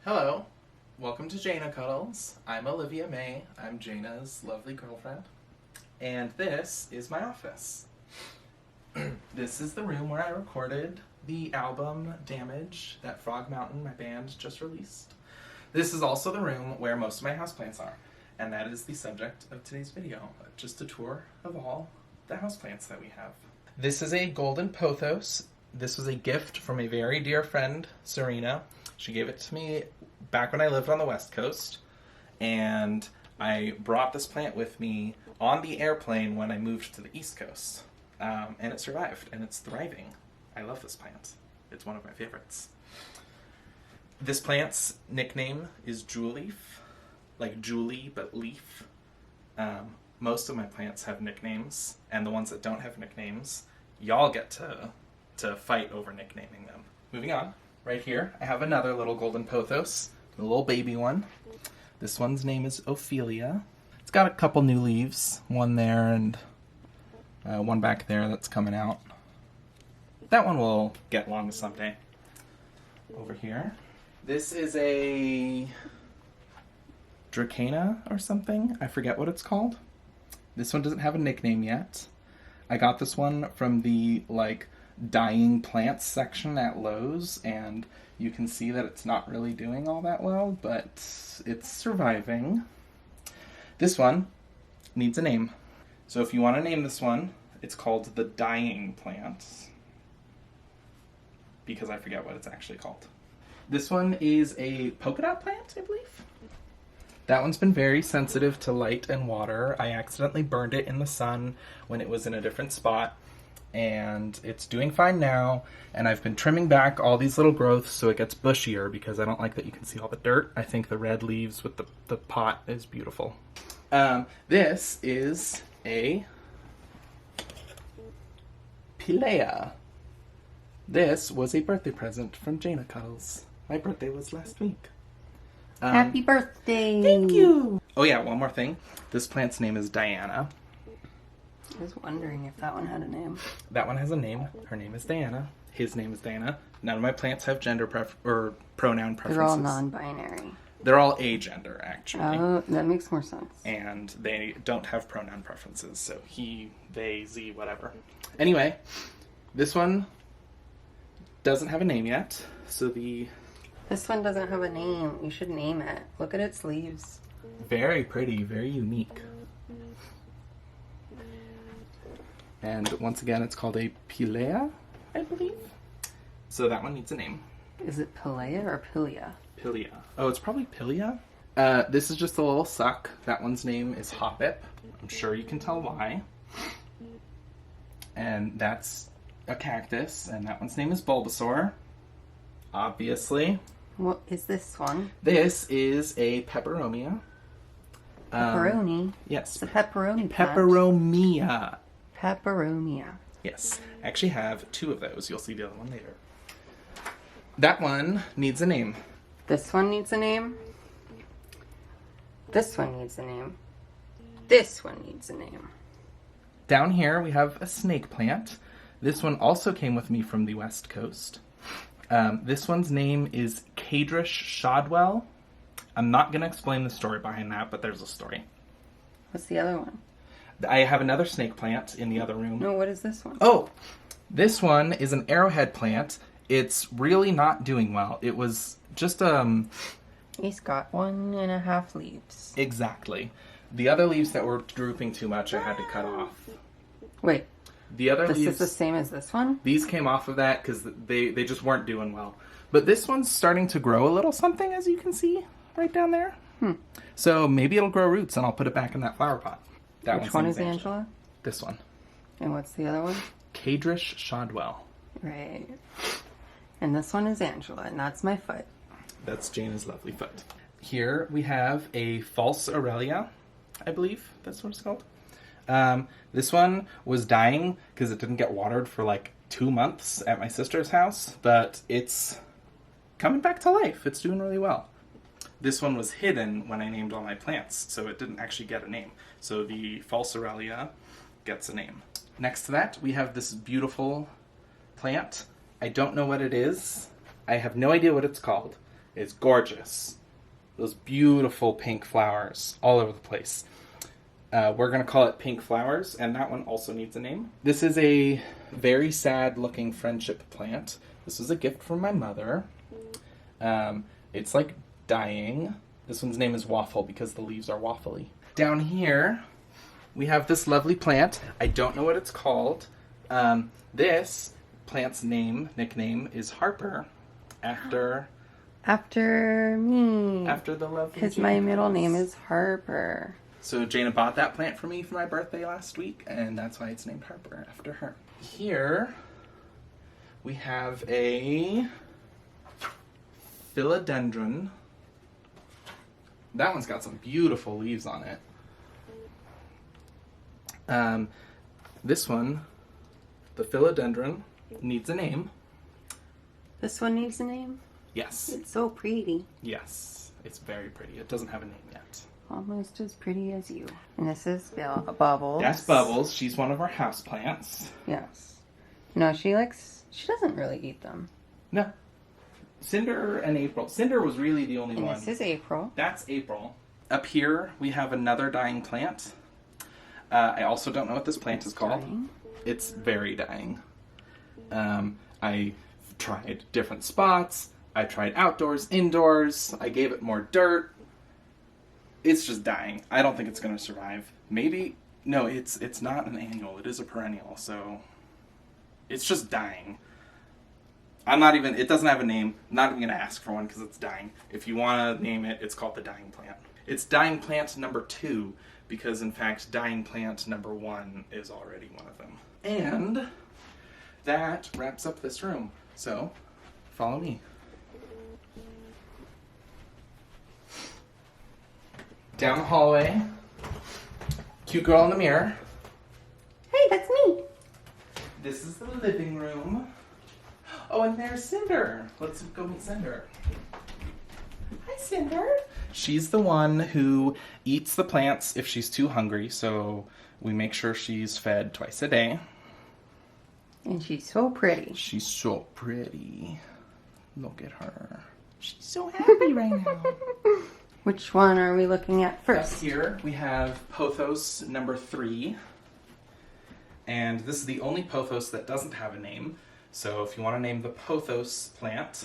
Hello, welcome to Jana Cuddles. I'm Olivia May. I'm Jana's lovely girlfriend. And this is my office. This is the room where I recorded the album Damage that Frog Mountain, my band, just released. This is also the room where most of my houseplants are. And that is the subject of today's video. Just a tour of all the houseplants that we have. This is a golden pothos. This was a gift from a very dear friend, Serena. She gave it to me back when I lived on the West Coast, and I brought this plant with me on the airplane when I moved to the East Coast, and it survived, and it's thriving. I love this plant. It's one of my favorites. This plant's nickname is Jewel Leaf, like Julie, but leaf. Most of my plants have nicknames, and the ones that don't have nicknames, y'all get to fight over nicknaming them. Moving on. Right here, I have another little golden pothos, a little baby one. This one's name is Ophelia. It's got a couple new leaves, one there and one back there that's coming out. That one will get long someday. Over here, this is a Dracana or something. I forget what it's called. This one doesn't have a nickname yet. I got this one from the, dying plants section at Lowe's, and you can see that it's not really doing all that well, but it's surviving. This one needs a name. So if you want to name this one, it's called the dying plant, because I forget what it's actually called. This one is a polka dot plant, I believe. That one's been very sensitive to light and water. I accidentally burned it in the sun when it was in a different spot, and it's doing fine now, and I've been trimming back all these little growths so it gets bushier because I don't like that you can see all the dirt. I think the red leaves with the pot is beautiful. This is a Pilea. This was a birthday present from Jana Cuddles. My birthday was last week. Happy birthday! Thank you! Oh yeah, one more thing. This plant's name is Diana. I was wondering if that one had a name. That one has a name. Her name is Diana. His name is Diana. None of my plants have gender or pronoun preferences. They're all non-binary. They're all agender, actually. Oh, that makes more sense. And they don't have pronoun preferences, so he, they, z, whatever. Anyway, this one doesn't have a name yet, so This one doesn't have a name. You should name it. Look at its leaves. Very pretty, very unique. And once again, it's called a Pilea, I believe. So that one needs a name. Is it Pilea or Pilia? Pilea. Oh, it's probably Pilia. This is just a little suck. That one's name is Hoppip. I'm sure you can tell why. And that's a cactus, and that one's name is Bulbasaur. Obviously. What is this one? This is a Peperomia. Pepperoni? Yes. It's a pepperoni plant. Peperomia. Pepperomia. Yes. I actually have two of those. You'll see the other one later. That one needs a name. This one needs a name. This one needs a name. This one needs a name. Down here we have a snake plant. This one also came with me from the West Coast. This one's name is Cadrish Shadwell. I'm not going to explain the story behind that, but there's a story. What's the other one? I have another snake plant in the other room. No, what is this one? Oh, this one is an arrowhead plant. It's really not doing well. It was just, He's got 1.5 leaves. Exactly. The other leaves that were drooping too much, I had to cut off. Wait. The other This leaves... is the same as this one? These came off of that because they just weren't doing well. But this one's starting to grow a little something, as you can see right down there. So maybe it'll grow roots, and I'll put it back in that flower pot. Which one is Angela? This one. And what's the other one? Cadrish Shadwell. Right. And this one is Angela, and that's my foot. That's Jana's lovely foot. Here we have a false Aurelia, I believe that's what it's called. This one was dying because it didn't get watered for 2 months at my sister's house, but it's coming back to life. It's doing really well. This one was hidden when I named all my plants, so it didn't actually get a name. So the false Aurelia gets a name. Next to that, we have this beautiful plant. I don't know what it is. I have no idea what it's called. is gorgeous. Those beautiful pink flowers all over the place. We're going to call it Pink Flowers, and that one also needs a name. This is a very sad-looking friendship plant. This was a gift from my mother. It's like dying. This one's name is Waffle because the leaves are waffly. Down here, we have this lovely plant. I don't know what it's called. This plant's nickname is Harper, after me. After the lovely Because my middle name is Harper. So Jana bought that plant for me for my birthday last week, and that's why it's named Harper, after her. Here, we have a philodendron. That one's got some beautiful leaves on it. This one, the philodendron, needs a name. This one needs a name? Yes. It's so pretty. Yes, it's very pretty. It doesn't have a name yet. Almost as pretty as you. And this is Bubbles. That's Bubbles. She's one of our houseplants. Yes. No, she doesn't really eat them. No. Cinder and April. Cinder was really the only one. This is April. That's April. Up here, we have another dying plant. I also don't know what this plant is called. Dying. It's very dying. I tried different spots. I tried outdoors, indoors. I gave it more dirt. It's just dying. I don't think it's going to survive. Maybe. No, it's not an annual. It is a perennial, so it's just dying. It doesn't have a name. I'm not even going to ask for one because it's dying. If you want to name it, it's called the dying plant. It's dying plant number 2 because, in fact, dying plant number 1 is already one of them. And that wraps up this room. So, follow me. Down the hallway. Cute girl in the mirror. Hey, that's me. This is the living room. Oh, and there's Cinder. Let's go meet Cinder. Hi, Cinder. She's the one who eats the plants if she's too hungry, so we make sure she's fed twice a day. And she's so pretty. She's so pretty. Look at her. She's so happy right now. Which one are we looking at first? Up here we have pothos number 3. And this is the only pothos that doesn't have a name. So if you want to name the pothos plant,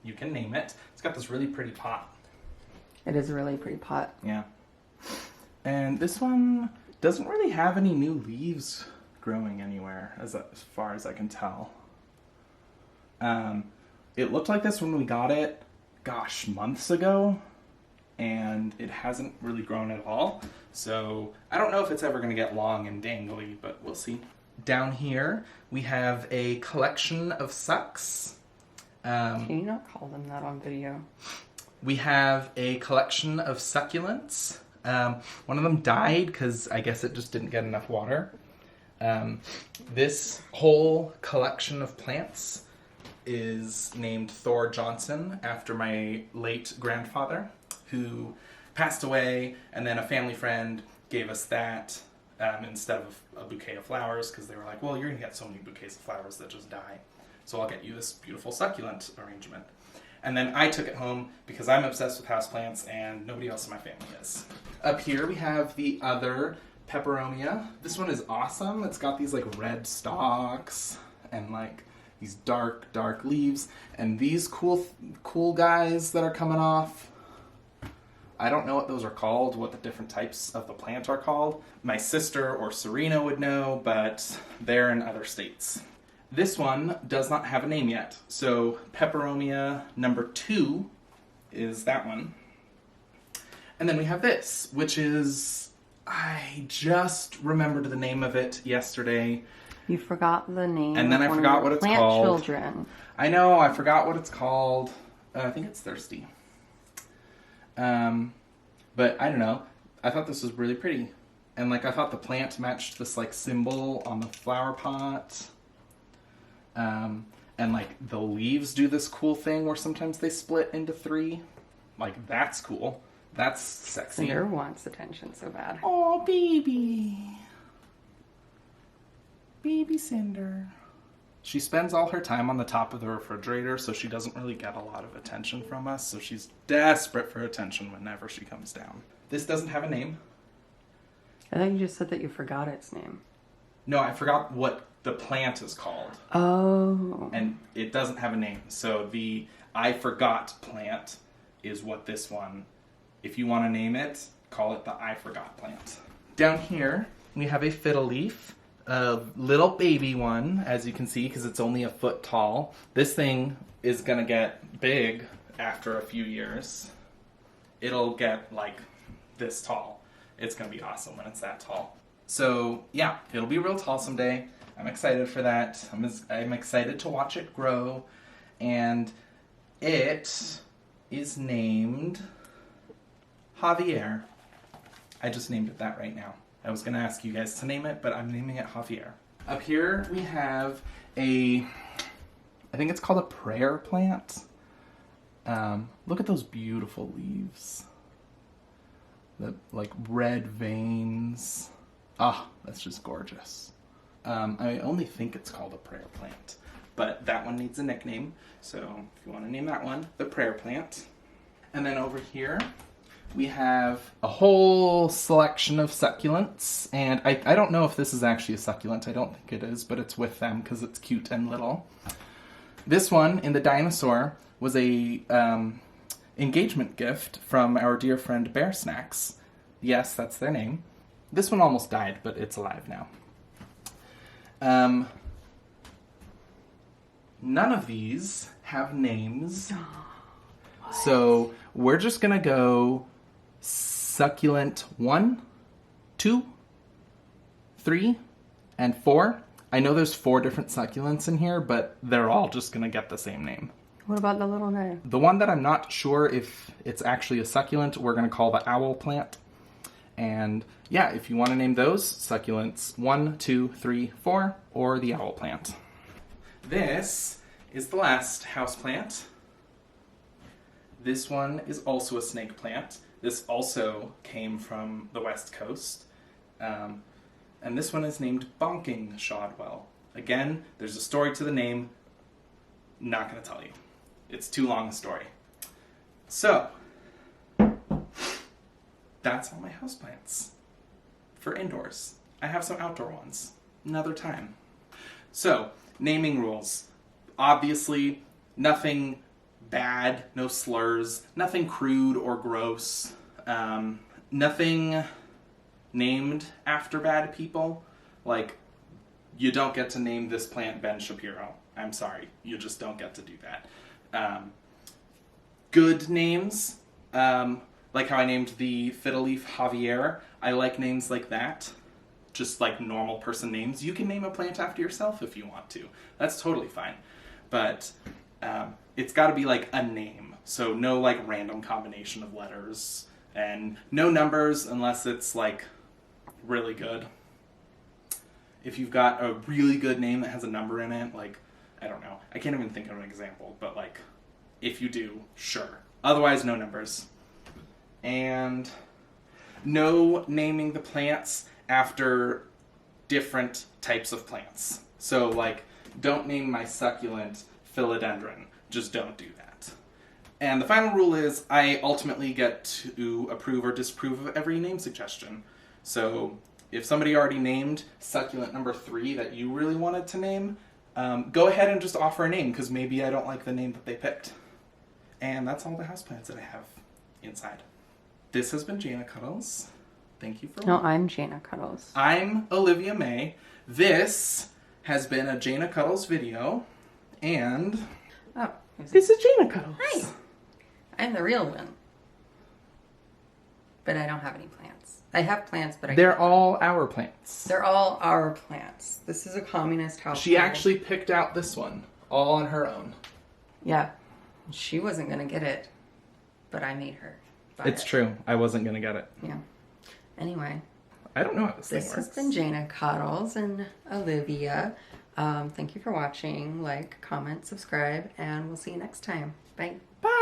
you can name it. It's got this really pretty pot. It is a really pretty pot. Yeah. And this one doesn't really have any new leaves growing anywhere, as far as I can tell. It looked like this when we got it, months ago, and it hasn't really grown at all. So I don't know if it's ever going to get long and dangly, but we'll see. Down here, we have a collection of sucks. Can you not call them that on video? We have a collection of succulents. One of them died because I guess it just didn't get enough water. This whole collection of plants is named Thor Johnson after my late grandfather, who passed away, and then a family friend gave us that instead of a bouquet of flowers, because they were like, well, you're going to get so many bouquets of flowers that just die, so I'll get you this beautiful succulent arrangement. And then I took it home because I'm obsessed with houseplants and nobody else in my family is. Up here we have the other peperomia. This one is awesome. It's got these like red stalks and like these dark leaves, and these cool guys that are coming off. I don't know what those are called, what the different types of the plant are called. My sister or Serena would know, but they're in other states. This one does not have a name yet, so peperomia number 2 is that one. And then we have this, which is, I just remembered the name of it yesterday. You forgot the name. And then I forgot what it's plant called. Children. I know, I forgot what it's called. I think it's Thirsty. But I don't know. I thought this was really pretty. And like I thought the plant matched this like symbol on the flower pot. And like the leaves do this cool thing where sometimes they split into 3. Like that's cool. That's sexy. Cinder wants attention so bad. Oh, baby. Baby Cinder. She spends all her time on the top of the refrigerator, so she doesn't really get a lot of attention from us, so she's desperate for attention whenever she comes down. This doesn't have a name. I thought you just said that you forgot its name. No, I forgot what the plant is called. Oh. And it doesn't have a name. So the I forgot plant is what this one, if you want to name it, call it the I forgot plant. Down here, we have a fiddle leaf. A little baby one, as you can see, because it's only a foot tall. This thing is going to get big after a few years. It'll get like this tall. It's going to be awesome when it's that tall. So yeah, it'll be real tall someday. I'm excited for that. I'm excited to watch it grow. And it is named Javier. I just named it that right now. I was going to ask you guys to name it, but I'm naming it Javier. Up here we have I think it's called a prayer plant. Look at those beautiful leaves. The like red veins. Ah, that's just gorgeous. I only think it's called a prayer plant, but that one needs a nickname. So if you want to name that one, the prayer plant. And then over here, we have a whole selection of succulents, and I don't know if this is actually a succulent. I don't think it is, but it's with them because it's cute and little. This one, in the dinosaur, was a engagement gift from our dear friend Bear Snacks. Yes, that's their name. This one almost died, but it's alive now. None of these have names. So we're just going to go succulent 1, 2, 3, and 4. I know there's 4 different succulents in here, but they're all just going to get the same name. What about the little guy? The one that I'm not sure if it's actually a succulent, we're going to call the owl plant. And yeah, if you want to name those, succulents 1, 2, 3, 4, or the owl plant. This is the last house plant. This one is also a snake plant. This also came from the West Coast. And this one is named Bonking Shadwell. Again, there's a story to the name. Not going to tell you. It's too long a story. So, that's all my houseplants for indoors. I have some outdoor ones. Another time. So, naming rules. Obviously, nothing bad, no slurs, nothing crude or gross, nothing named after bad people. Like, you don't get to name this plant Ben Shapiro. I'm sorry, you just don't get to do that. Good names, like how I named the fiddle leaf Javier. I like names like that, just like normal person names. You can name a plant after yourself if you want to. That's totally fine. But it's got to be like a name. So no like random combination of letters. And no numbers unless it's like really good. If you've got a really good name that has a number in it, like, I don't know. I can't even think of an example, but like, if you do, sure. Otherwise, no numbers. And no naming the plants after different types of plants. So like, don't name my succulent philodendron. Just don't do that. And the final rule is I ultimately get to approve or disapprove of every name suggestion. So if somebody already named succulent number 3 that you really wanted to name, go ahead and just offer a name, because maybe I don't like the name that they picked. And that's all the houseplants that I have inside. This has been Jana Cuddles. Thank you for No, I'm Jana Cuddles. I'm Olivia May. This has been a Jana Cuddles video, and this is Jana Cuddles. Hi. I'm the real one. But I don't have any plants. I have plants, but They're all our plants. They're all our plants. This is a communist house. She actually picked out this one, all on her own. Yeah. She wasn't going to get it, but I made her. It's true. I wasn't going to get it. Yeah. Anyway. I don't know how this thing This works. has been Jana Cuddles and Olivia. Thank you for watching. Like, comment, subscribe, and we'll see you next time. Bye. Bye.